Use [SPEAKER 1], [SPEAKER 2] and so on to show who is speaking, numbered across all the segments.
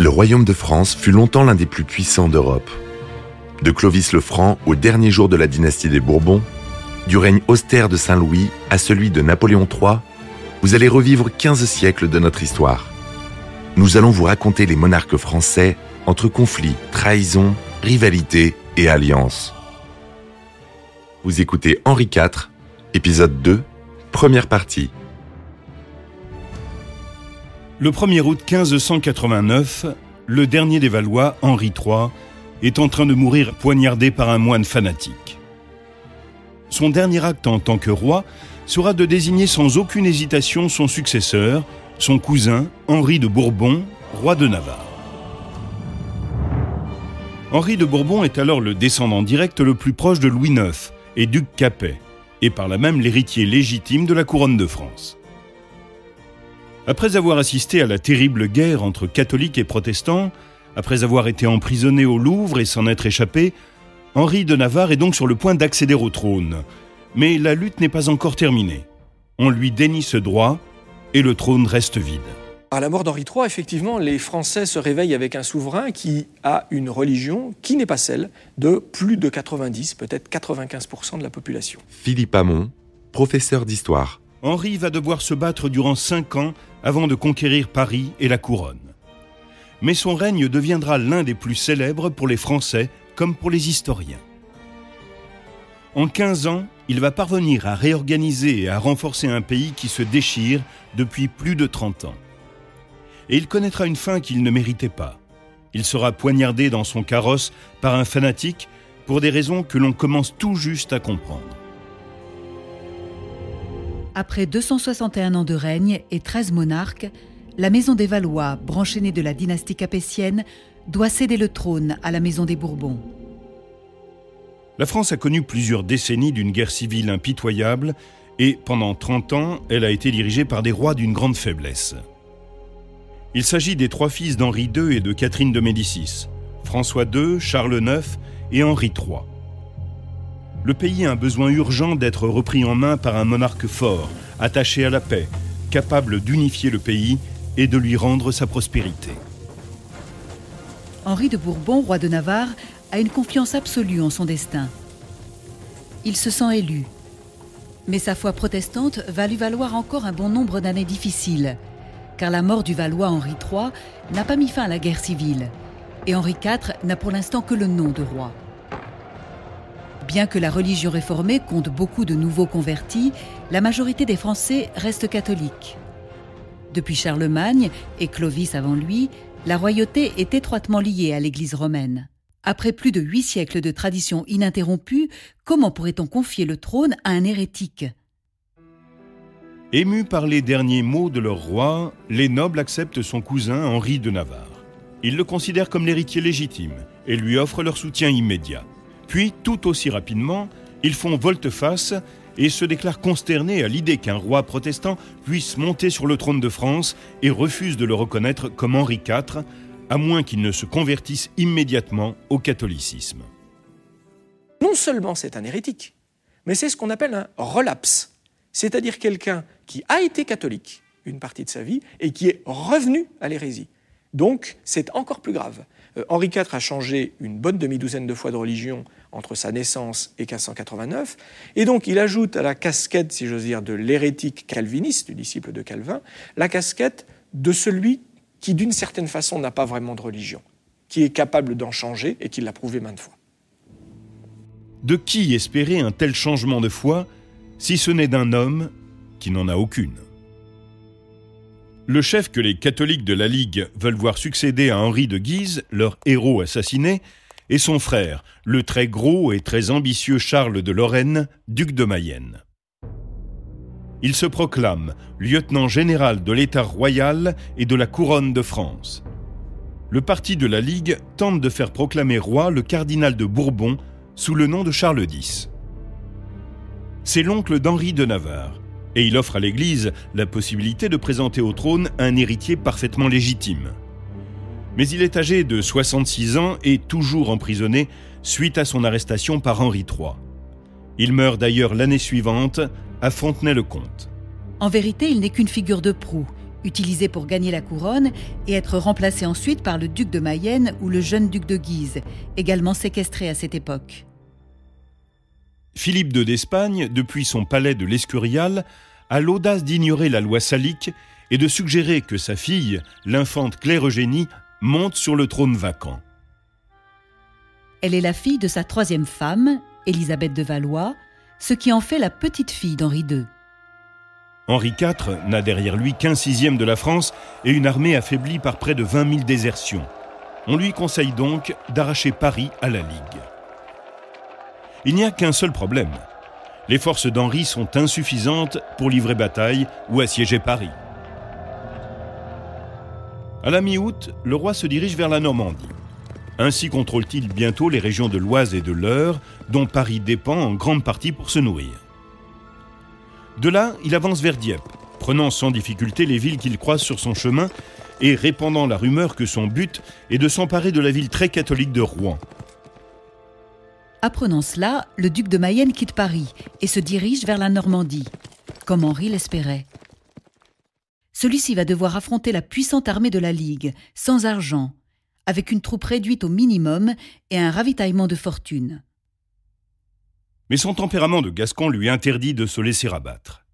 [SPEAKER 1] Le royaume de France fut longtemps l'un des plus puissants d'Europe. De Clovis le Franc au dernier jour de la dynastie des Bourbons, du règne austère de Saint-Louis à celui de Napoléon III, vous allez revivre 15 siècles de notre histoire. Nous allons vous raconter les monarques français entre conflits, trahisons, rivalités et alliances. Vous écoutez Henri IV, épisode 2, première partie.
[SPEAKER 2] Le 1er août 1589, le dernier des Valois, Henri III, est en train de mourir poignardé par un moine fanatique. Son dernier acte en tant que roi sera de désigner sans aucune hésitation son successeur, son cousin Henri de Bourbon, roi de Navarre. Henri de Bourbon est alors le descendant direct le plus proche de Louis IX et duc Capet, et par là même l'héritier légitime de la couronne de France. Après avoir assisté à la terrible guerre entre catholiques et protestants, après avoir été emprisonné au Louvre et s'en être échappé, Henri de Navarre est donc sur le point d'accéder au trône. Mais la lutte n'est pas encore terminée. On lui dénie ce droit et le trône reste vide.
[SPEAKER 3] À la mort d'Henri III, effectivement, les Français se réveillent avec un souverain qui a une religion qui n'est pas celle de plus de 90, peut-être 95% de la population.
[SPEAKER 1] Philippe Hamon, professeur d'histoire.
[SPEAKER 2] Henri va devoir se battre durant 5 ans avant de conquérir Paris et la couronne. Mais son règne deviendra l'un des plus célèbres pour les Français comme pour les historiens. En 15 ans, il va parvenir à réorganiser et à renforcer un pays qui se déchire depuis plus de 30 ans. Et il connaîtra une fin qu'il ne méritait pas. Il sera poignardé dans son carrosse par un fanatique pour des raisons que l'on commence tout juste à comprendre.
[SPEAKER 4] Après 261 ans de règne et 13 monarques, la maison des Valois, branche aînée de la dynastie capétienne, doit céder le trône à la maison des Bourbons.
[SPEAKER 2] La France a connu plusieurs décennies d'une guerre civile impitoyable et pendant 30 ans, elle a été dirigée par des rois d'une grande faiblesse. Il s'agit des 3 fils d'Henri II et de Catherine de Médicis, François II, Charles IX et Henri III. Le pays a un besoin urgent d'être repris en main par un monarque fort, attaché à la paix, capable d'unifier le pays et de lui rendre sa prospérité.
[SPEAKER 4] Henri de Bourbon, roi de Navarre, a une confiance absolue en son destin. Il se sent élu. Mais sa foi protestante va lui valoir encore un bon nombre d'années difficiles, car la mort du Valois Henri III n'a pas mis fin à la guerre civile, et Henri IV n'a pour l'instant que le nom de roi. Bien que la religion réformée compte beaucoup de nouveaux convertis, la majorité des Français reste catholique. Depuis Charlemagne et Clovis avant lui, la royauté est étroitement liée à l'Église romaine. Après plus de 8 siècles de tradition ininterrompue, comment pourrait-on confier le trône à un hérétique ?
[SPEAKER 2] Émus par les derniers mots de leur roi, les nobles acceptent son cousin Henri de Navarre. Ils le considèrent comme l'héritier légitime et lui offrent leur soutien immédiat. Puis, tout aussi rapidement, ils font volte-face et se déclarent consternés à l'idée qu'un roi protestant puisse monter sur le trône de France et refusent de le reconnaître comme Henri IV, à moins qu'il ne se convertisse immédiatement au catholicisme.
[SPEAKER 3] Non seulement c'est un hérétique, mais c'est ce qu'on appelle un relapse, c'est-à-dire quelqu'un qui a été catholique une partie de sa vie et qui est revenu à l'hérésie. Donc, c'est encore plus grave. Henri IV a changé une bonne demi-douzaine de fois de religion entre sa naissance et 1589, et donc il ajoute à la casquette, si j'ose dire, de l'hérétique calviniste, du disciple de Calvin, la casquette de celui qui, d'une certaine façon, n'a pas vraiment de religion, qui est capable d'en changer et qui l'a prouvé maintes fois.
[SPEAKER 2] De qui espérer un tel changement de foi, si ce n'est d'un homme qui n'en a aucune ? Le chef que les catholiques de la Ligue veulent voir succéder à Henri de Guise, leur héros assassiné, est son frère, le très gros et très ambitieux Charles de Lorraine, duc de Mayenne. Il se proclame lieutenant général de l'État royal et de la couronne de France. Le parti de la Ligue tente de faire proclamer roi le cardinal de Bourbon sous le nom de Charles X. C'est l'oncle d'Henri de Navarre, et il offre à l'Église la possibilité de présenter au trône un héritier parfaitement légitime. Mais il est âgé de 66 ans et toujours emprisonné suite à son arrestation par Henri III. Il meurt d'ailleurs l'année suivante à Fontenay-le-Comte.
[SPEAKER 4] En vérité, il n'est qu'une figure de proue, utilisé pour gagner la couronne et être remplacé ensuite par le duc de Mayenne ou le jeune duc de Guise, également séquestré à cette époque.
[SPEAKER 2] Philippe II d'Espagne, depuis son palais de l'Escurial, a l'audace d'ignorer la loi salique et de suggérer que sa fille, l'infante Claire Eugénie, monte sur le trône vacant.
[SPEAKER 4] Elle est la fille de sa troisième femme, Élisabeth de Valois, ce qui en fait la petite-fille d'Henri II.
[SPEAKER 2] Henri IV n'a derrière lui qu'un sixième de la France et une armée affaiblie par près de 20 000 désertions. On lui conseille donc d'arracher Paris à la Ligue. Il n'y a qu'un seul problème. Les forces d'Henri sont insuffisantes pour livrer bataille ou assiéger Paris. À la mi-août, le roi se dirige vers la Normandie. Ainsi contrôle-t-il bientôt les régions de l'Oise et de l'Eure, dont Paris dépend en grande partie pour se nourrir. De là, il avance vers Dieppe, prenant sans difficulté les villes qu'il croise sur son chemin et répandant la rumeur que son but est de s'emparer de la ville très catholique de Rouen.
[SPEAKER 4] Apprenant cela, le duc de Mayenne quitte Paris et se dirige vers la Normandie, comme Henri l'espérait. Celui-ci va devoir affronter la puissante armée de la Ligue, sans argent, avec une troupe réduite au minimum et un ravitaillement de fortune.
[SPEAKER 2] Mais son tempérament de Gascon lui interdit de se laisser abattre.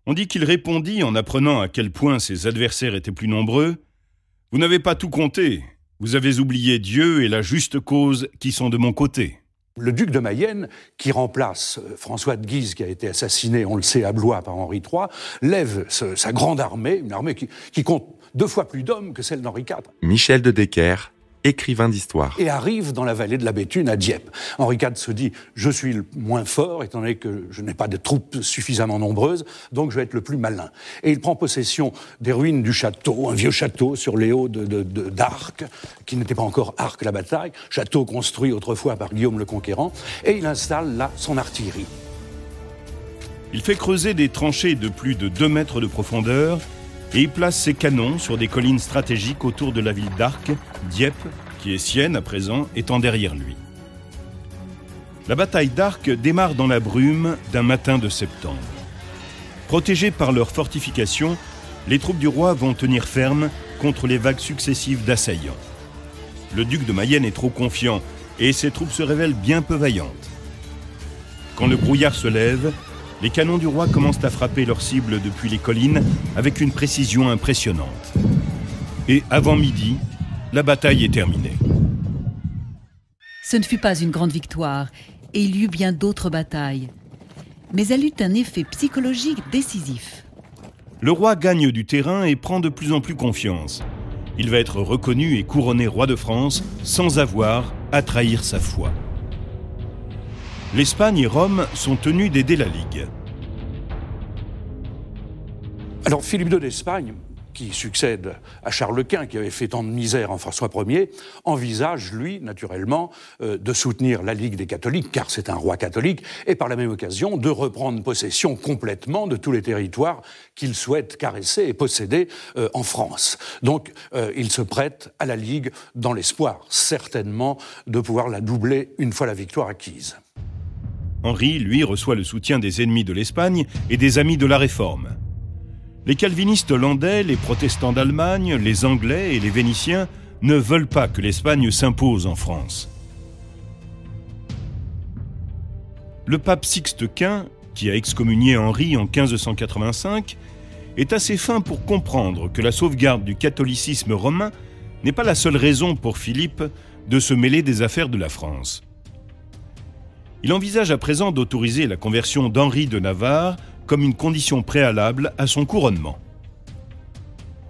[SPEAKER 2] On dit qu'il répondit, en apprenant à quel point ses adversaires étaient plus nombreux, « Vous n'avez pas tout compté, vous avez oublié Dieu et la juste cause qui sont de mon côté. »
[SPEAKER 5] Le duc de Mayenne, qui remplace François de Guise, qui a été assassiné, on le sait, à Blois par Henri III, lève sa grande armée, une armée qui compte 2 fois plus d'hommes que celle d'Henri IV.
[SPEAKER 1] Michel de Decker, écrivain d'histoire.
[SPEAKER 5] Et arrive dans la vallée de la Béthune, à Dieppe. Henri IV se dit « Je suis le moins fort, étant donné que je n'ai pas de troupes suffisamment nombreuses, donc je vais être le plus malin. » Et il prend possession des ruines du château, un vieux château sur les hauts d'Arques, qui n'était pas encore Arques la bataille, château construit autrefois par Guillaume le Conquérant, et il installe là son artillerie.
[SPEAKER 2] Il fait creuser des tranchées de plus de 2 mètres de profondeur et il place ses canons sur des collines stratégiques autour de la ville d'Arques, Dieppe, qui est sienne à présent, étant derrière lui. La bataille d'Arques démarre dans la brume d'un matin de septembre. Protégées par leurs fortifications, les troupes du roi vont tenir ferme contre les vagues successives d'assaillants. Le duc de Mayenne est trop confiant et ses troupes se révèlent bien peu vaillantes. Quand le brouillard se lève, les canons du roi commencent à frapper leurs cibles depuis les collines avec une précision impressionnante. Et avant midi, la bataille est terminée.
[SPEAKER 4] Ce ne fut pas une grande victoire, et il y eut bien d'autres batailles. Mais elle eut un effet psychologique décisif.
[SPEAKER 2] Le roi gagne du terrain et prend de plus en plus confiance. Il va être reconnu et couronné roi de France sans avoir à trahir sa foi. L'Espagne et Rome sont tenus d'aider la Ligue.
[SPEAKER 5] Alors Philippe II d'Espagne, qui succède à Charles Quint, qui avait fait tant de misère en François Ier, envisage, lui, naturellement, de soutenir la Ligue des catholiques, car c'est un roi catholique, et par la même occasion de reprendre possession complètement de tous les territoires qu'il souhaite caresser et posséder en France. Donc il se prête à la Ligue dans l'espoir, certainement, de pouvoir la doubler une fois la victoire acquise.
[SPEAKER 2] Henri, lui, reçoit le soutien des ennemis de l'Espagne et des amis de la Réforme. Les calvinistes hollandais, les protestants d'Allemagne, les Anglais et les Vénitiens ne veulent pas que l'Espagne s'impose en France. Le pape Sixte Quint, qui a excommunié Henri en 1585, est assez fin pour comprendre que la sauvegarde du catholicisme romain n'est pas la seule raison pour Philippe de se mêler des affaires de la France. Il envisage à présent d'autoriser la conversion d'Henri de Navarre comme une condition préalable à son couronnement.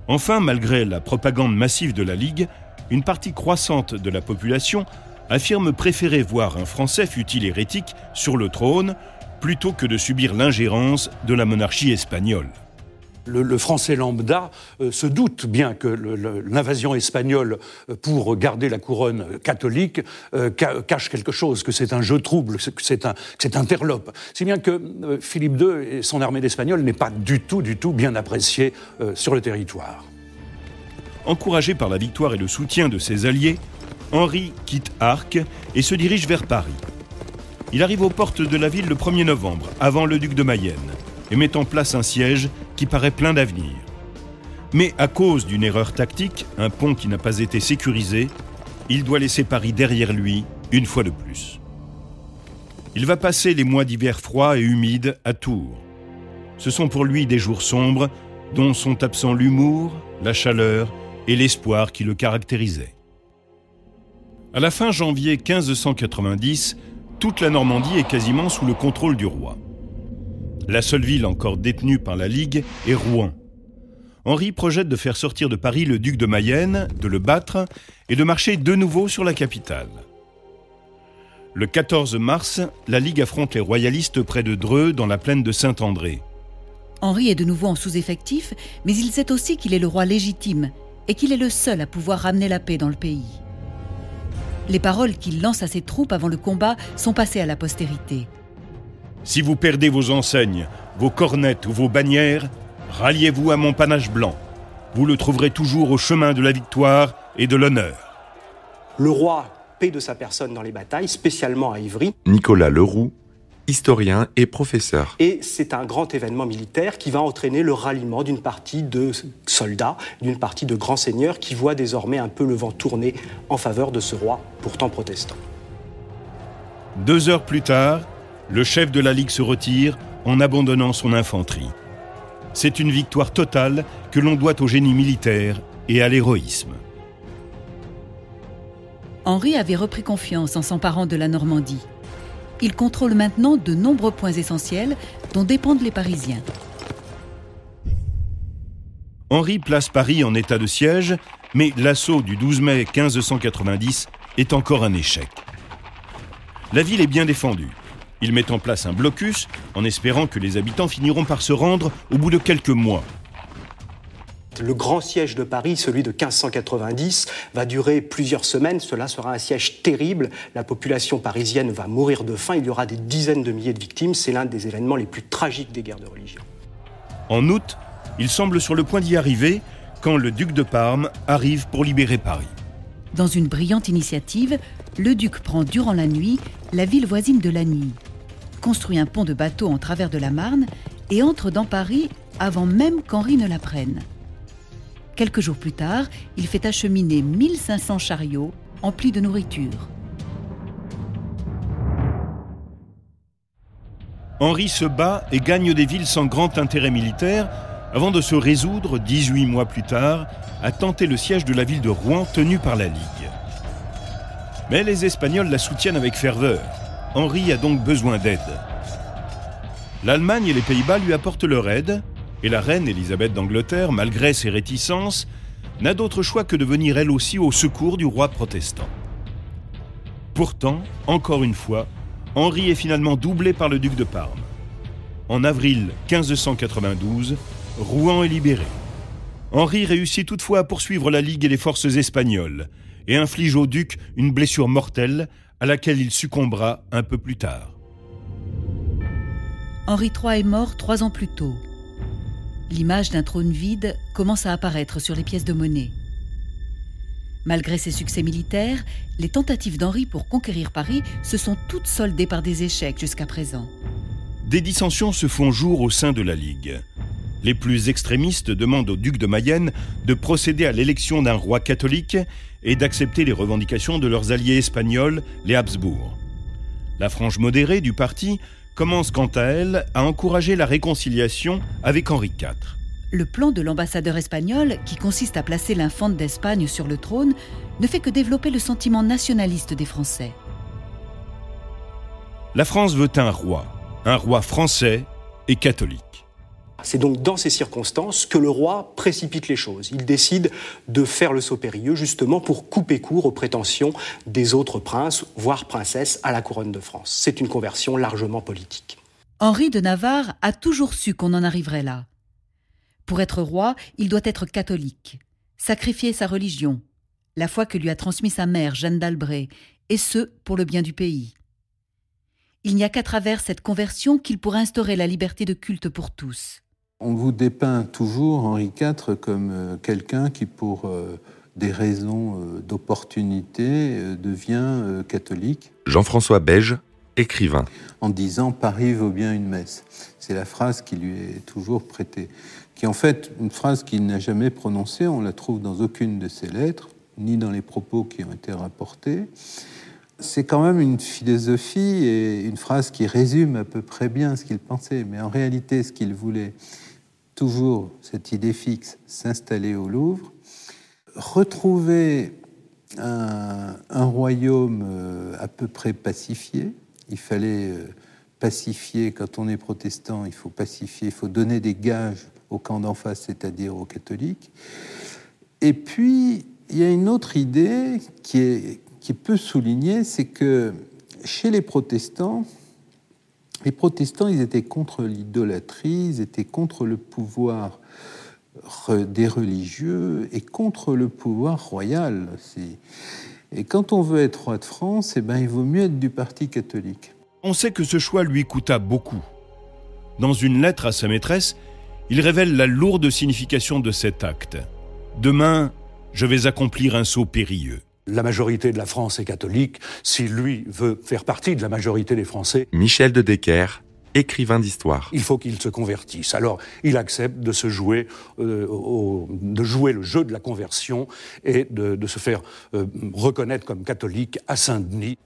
[SPEAKER 2] Enfin, malgré la propagande massive de la Ligue, une partie croissante de la population affirme préférer voir un Français, fût-il hérétique, sur le trône, plutôt que de subir l'ingérence de la monarchie espagnole.
[SPEAKER 5] Le Français lambda se doute bien que l'invasion espagnole pour garder la couronne catholique cache quelque chose, que c'est un jeu trouble, que c'est interlope. Si bien que Philippe II et son armée d'Espagnols n'est pas du tout bien apprécié sur le territoire.
[SPEAKER 2] Encouragé par la victoire et le soutien de ses alliés, Henri quitte Arques et se dirige vers Paris. Il arrive aux portes de la ville le 1er novembre, avant le duc de Mayenne, et met en place un siège qui paraît plein d'avenir. Mais à cause d'une erreur tactique, un pont qui n'a pas été sécurisé, il doit laisser Paris derrière lui une fois de plus. Il va passer les mois d'hiver froids et humides à Tours. Ce sont pour lui des jours sombres dont sont absents l'humour, la chaleur et l'espoir qui le caractérisaient. À la fin janvier 1590, toute la Normandie est quasiment sous le contrôle du roi. La seule ville encore détenue par la Ligue est Rouen. Henri projette de faire sortir de Paris le duc de Mayenne, de le battre et de marcher de nouveau sur la capitale. Le 14 mars, la Ligue affronte les royalistes près de Dreux, dans la plaine de Saint-André.
[SPEAKER 4] Henri est de nouveau en sous-effectif, mais il sait aussi qu'il est le roi légitime et qu'il est le seul à pouvoir ramener la paix dans le pays. Les paroles qu'il lance à ses troupes avant le combat sont passées à la postérité.
[SPEAKER 2] Si vous perdez vos enseignes, vos cornettes ou vos bannières, ralliez-vous à mon panache blanc. Vous le trouverez toujours au chemin de la victoire et de l'honneur.
[SPEAKER 6] Le roi paie de sa personne dans les batailles, spécialement à Ivry.
[SPEAKER 1] Nicolas Leroux, historien et professeur.
[SPEAKER 6] Et c'est un grand événement militaire qui va entraîner le ralliement d'une partie de soldats, d'une partie de grands seigneurs qui voient désormais un peu le vent tourner en faveur de ce roi, pourtant protestant.
[SPEAKER 2] 2 heures plus tard, le chef de la Ligue se retire en abandonnant son infanterie. C'est une victoire totale que l'on doit au génie militaire et à l'héroïsme.
[SPEAKER 4] Henri avait repris confiance en s'emparant de la Normandie. Il contrôle maintenant de nombreux points essentiels dont dépendent les Parisiens.
[SPEAKER 2] Henri place Paris en état de siège, mais l'assaut du 12 mai 1590 est encore un échec. La ville est bien défendue. Il met en place un blocus en espérant que les habitants finiront par se rendre au bout de quelques mois.
[SPEAKER 6] Le grand siège de Paris, celui de 1590, va durer plusieurs semaines. Cela sera un siège terrible. La population parisienne va mourir de faim. Il y aura des dizaines de milliers de victimes. C'est l'un des événements les plus tragiques des guerres de religion.
[SPEAKER 2] En août, il semble sur le point d'y arriver quand le duc de Parme arrive pour libérer Paris.
[SPEAKER 4] Dans une brillante initiative, le duc prend durant la nuit la ville voisine de Lagny, construit un pont de bateau en travers de la Marne et entre dans Paris avant même qu'Henri ne la prenne. Quelques jours plus tard, il fait acheminer 1500 chariots emplis de nourriture.
[SPEAKER 2] Henri se bat et gagne des villes sans grand intérêt militaire avant de se résoudre, 18 mois plus tard, à tenter le siège de la ville de Rouen tenue par la Ligue. Mais les Espagnols la soutiennent avec ferveur. Henri a donc besoin d'aide. L'Allemagne et les Pays-Bas lui apportent leur aide, et la reine Élisabeth d'Angleterre, malgré ses réticences, n'a d'autre choix que de venir elle aussi au secours du roi protestant. Pourtant, encore une fois, Henri est finalement doublé par le duc de Parme. En avril 1592, Rouen est libéré. Henri réussit toutefois à poursuivre la Ligue et les forces espagnoles et inflige au duc une blessure mortelle à laquelle il succombera un peu plus tard.
[SPEAKER 4] Henri III est mort 3 ans plus tôt. L'image d'un trône vide commence à apparaître sur les pièces de monnaie. Malgré ses succès militaires, les tentatives d'Henri pour conquérir Paris se sont toutes soldées par des échecs jusqu'à présent.
[SPEAKER 2] Des dissensions se font jour au sein de la Ligue. Les plus extrémistes demandent au duc de Mayenne de procéder à l'élection d'un roi catholique et d'accepter les revendications de leurs alliés espagnols, les Habsbourg. La frange modérée du parti commence quant à elle à encourager la réconciliation avec Henri IV.
[SPEAKER 4] Le plan de l'ambassadeur espagnol, qui consiste à placer l'infante d'Espagne sur le trône, ne fait que développer le sentiment nationaliste des Français.
[SPEAKER 2] La France veut un roi français et catholique.
[SPEAKER 6] C'est donc dans ces circonstances que le roi précipite les choses. Il décide de faire le saut périlleux justement pour couper court aux prétentions des autres princes, voire princesses, à la couronne de France. C'est une conversion largement politique.
[SPEAKER 4] Henri de Navarre a toujours su qu'on en arriverait là. Pour être roi, il doit être catholique, sacrifier sa religion, la foi que lui a transmise sa mère, Jeanne d'Albret, et ce, pour le bien du pays. Il n'y a qu'à travers cette conversion qu'il pourra instaurer la liberté de culte pour tous.
[SPEAKER 7] On vous dépeint toujours, Henri IV, comme quelqu'un qui, pour des raisons d'opportunité, devient catholique.
[SPEAKER 1] Jean-François Beige, écrivain.
[SPEAKER 7] En disant « Paris vaut bien une messe ». C'est la phrase qui lui est toujours prêtée, qui est en fait une phrase qu'il n'a jamais prononcée, on la trouve dans aucune de ses lettres, ni dans les propos qui ont été rapportés. C'est quand même une philosophie et une phrase qui résume à peu près bien ce qu'il pensait, mais en réalité, ce qu'il voulait, toujours cette idée fixe, s'installer au Louvre, retrouver un royaume à peu près pacifié. Il fallait pacifier, quand on est protestant, il faut pacifier, il faut donner des gages au camp d'en face, c'est-à-dire aux catholiques. Et puis, il y a une autre idée qui est peu soulignée, c'est que chez les protestants, ils étaient contre l'idolâtrie, ils étaient contre le pouvoir des religieux et contre le pouvoir royal. Et quand on veut être roi de France, eh ben, il vaut mieux être du parti catholique.
[SPEAKER 2] On sait que ce choix lui coûta beaucoup. Dans une lettre à sa maîtresse, il révèle la lourde signification de cet acte. « Demain, je vais accomplir un saut périlleux. »
[SPEAKER 5] La majorité de la France est catholique. Si lui veut faire partie de la majorité des Français,
[SPEAKER 1] Michel de Decker, écrivain d'histoire.
[SPEAKER 5] il faut qu'il se convertisse. Alors, il accepte de jouer le jeu de la conversion et de se faire reconnaître comme catholique à Saint-Denis.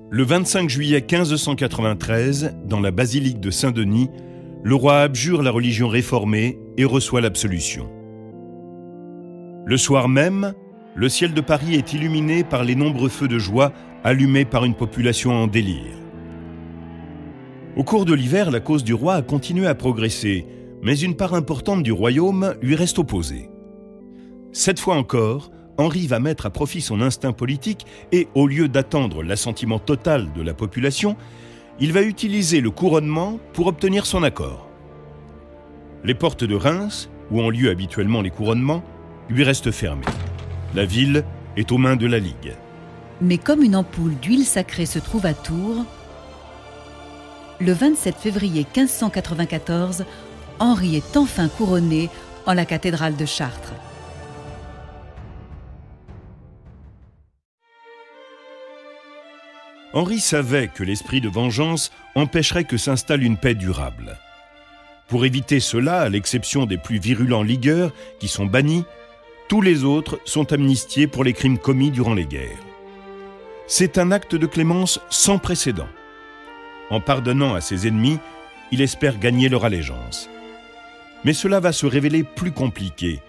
[SPEAKER 2] Le 25 juillet 1593, dans la basilique de Saint-Denis, le roi abjure la religion réformée et reçoit l'absolution. Le soir même, le ciel de Paris est illuminé par les nombreux feux de joie allumés par une population en délire. Au cours de l'hiver, la cause du roi a continué à progresser, mais une part importante du royaume lui reste opposée. Cette fois encore, Henri va mettre à profit son instinct politique et, au lieu d'attendre l'assentiment total de la population, il va utiliser le couronnement pour obtenir son accord. Les portes de Reims, où ont lieu habituellement les couronnements, lui restent fermées. La ville est aux mains de la Ligue.
[SPEAKER 4] Mais comme une ampoule d'huile sacrée se trouve à Tours, le 27 février 1594, Henri est enfin couronné en la cathédrale de Chartres.
[SPEAKER 2] Henri savait que l'esprit de vengeance empêcherait que s'installe une paix durable. Pour éviter cela, à l'exception des plus virulents ligueurs qui sont bannis, tous les autres sont amnistiés pour les crimes commis durant les guerres. C'est un acte de clémence sans précédent. En pardonnant à ses ennemis, il espère gagner leur allégeance. Mais cela va se révéler plus compliqué.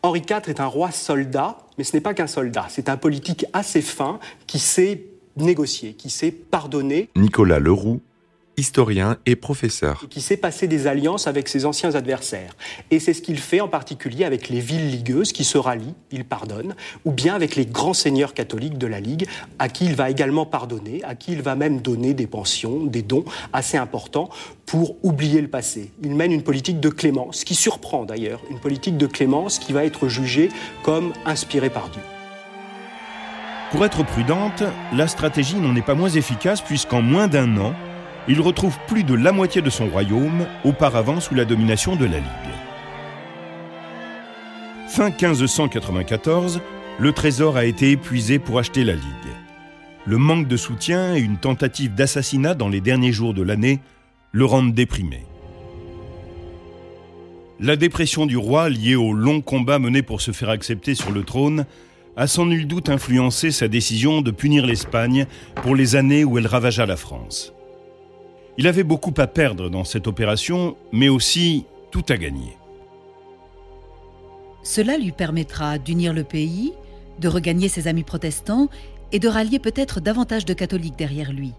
[SPEAKER 6] Henri IV est un roi soldat, mais ce n'est pas qu'un soldat. C'est un politique assez fin qui sait négocier, qui sait pardonner.
[SPEAKER 1] Nicolas Leroux, historien et professeur.
[SPEAKER 6] Qui sait passer des alliances avec ses anciens adversaires. Et c'est ce qu'il fait en particulier avec les villes ligueuses qui se rallient, il pardonne, ou bien avec les grands seigneurs catholiques de la Ligue, à qui il va également pardonner, à qui il va même donner des pensions, des dons assez importants pour oublier le passé. Il mène une politique de clémence, qui surprend d'ailleurs, une politique de clémence qui va être jugée comme inspirée par Dieu.
[SPEAKER 2] Pour être prudente, la stratégie n'en est pas moins efficace puisqu'en moins d'un an, il retrouve plus de la moitié de son royaume, auparavant sous la domination de la Ligue. Fin 1594, le trésor a été épuisé pour acheter la Ligue. Le manque de soutien et une tentative d'assassinat dans les derniers jours de l'année le rendent déprimé. La dépression du roi, liée au long combat mené pour se faire accepter sur le trône, a sans nul doute influencé sa décision de punir l'Espagne pour les années où elle ravagea la France. Il avait beaucoup à perdre dans cette opération, mais aussi tout à gagner.
[SPEAKER 4] Cela lui permettra d'unir le pays, de regagner ses amis protestants et de rallier peut-être davantage de catholiques derrière lui.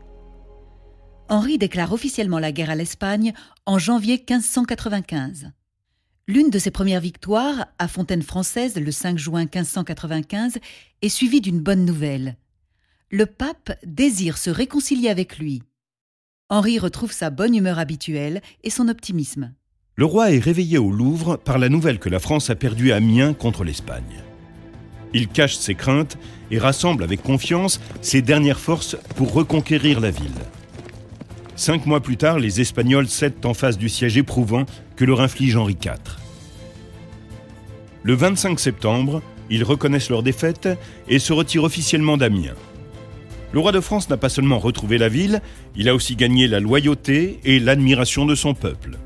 [SPEAKER 4] Henri déclare officiellement la guerre à l'Espagne en janvier 1595. L'une de ses premières victoires, à Fontaine-Française, le 5 juin 1595, est suivie d'une bonne nouvelle. Le pape désire se réconcilier avec lui. Henri retrouve sa bonne humeur habituelle et son optimisme.
[SPEAKER 2] Le roi est réveillé au Louvre par la nouvelle que la France a perdu Amiens contre l'Espagne. Il cache ses craintes et rassemble avec confiance ses dernières forces pour reconquérir la ville. 5 mois plus tard, les Espagnols cèdent en face du siège éprouvant que leur inflige Henri IV. Le 25 septembre, ils reconnaissent leur défaite et se retirent officiellement d'Amiens. Le roi de France n'a pas seulement retrouvé la ville, il a aussi gagné la loyauté et l'admiration de son peuple.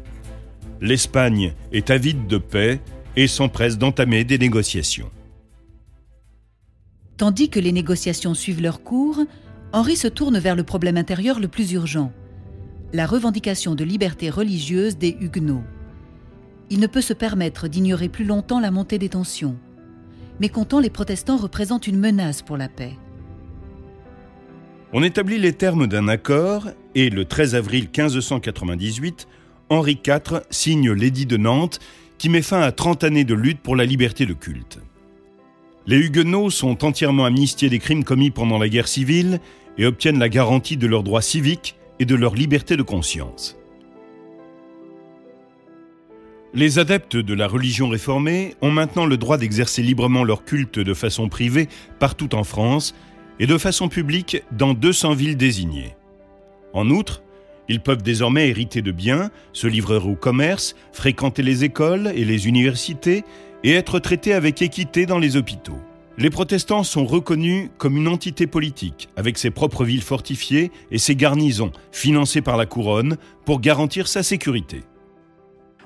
[SPEAKER 2] L'Espagne est avide de paix et s'empresse d'entamer des négociations.
[SPEAKER 4] Tandis que les négociations suivent leur cours, Henri se tourne vers le problème intérieur le plus urgent, la revendication de liberté religieuse des Huguenots. Il ne peut se permettre d'ignorer plus longtemps la montée des tensions. Mécontents, les protestants représentent une menace pour la paix.
[SPEAKER 2] On établit les termes d'un accord et le 13 avril 1598, Henri IV signe l'édit de Nantes qui met fin à 30 années de lutte pour la liberté de culte. Les Huguenots sont entièrement amnistiés des crimes commis pendant la guerre civile et obtiennent la garantie de leurs droits civiques et de leur liberté de conscience. Les adeptes de la religion réformée ont maintenant le droit d'exercer librement leur culte de façon privée partout en France et de façon publique dans 200 villes désignées. En outre, ils peuvent désormais hériter de biens, se livrer au commerce, fréquenter les écoles et les universités et être traités avec équité dans les hôpitaux. Les protestants sont reconnus comme une entité politique, avec ses propres villes fortifiées et ses garnisons, financées par la couronne, pour garantir sa sécurité.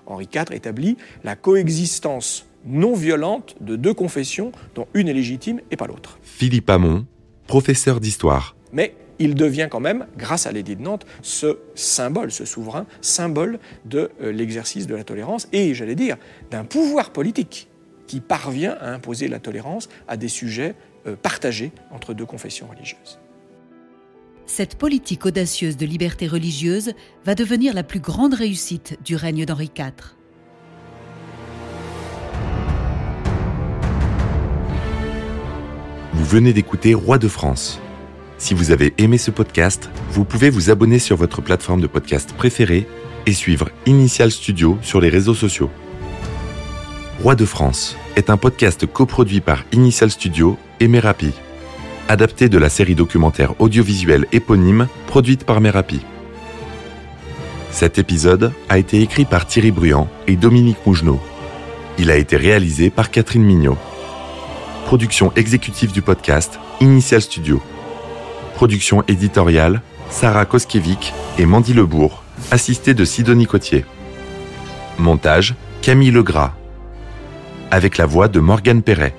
[SPEAKER 3] Henri IV établit la coexistence non violente de deux confessions, dont une est légitime et pas l'autre.
[SPEAKER 1] Philippe Hamon, professeur d'histoire.
[SPEAKER 3] Mais il devient quand même, grâce à l'édit de Nantes, ce symbole, ce souverain symbole de l'exercice de la tolérance et, j'allais dire, d'un pouvoir politique qui parvient à imposer la tolérance à des sujets partagés entre deux confessions religieuses.
[SPEAKER 4] Cette politique audacieuse de liberté religieuse va devenir la plus grande réussite du règne d'Henri IV.
[SPEAKER 1] Vous venez d'écouter Roi de France. Si vous avez aimé ce podcast, vous pouvez vous abonner sur votre plateforme de podcast préférée et suivre Initial Studio sur les réseaux sociaux. Roi de France est un podcast coproduit par Initial Studio et Merapi, adapté de la série documentaire audiovisuelle éponyme produite par Merapi. Cet épisode a été écrit par Thierry Bruand et Dominique Mougenot. Il a été réalisé par Catherine Mignot. Production exécutive du podcast, Initial Studio. Production éditoriale, Sarah Koskiewicz et Mandy Lebourg, assistée de Sidonie Cotier. Montage, Camille Legras. Avec la voix de Morgane Perret.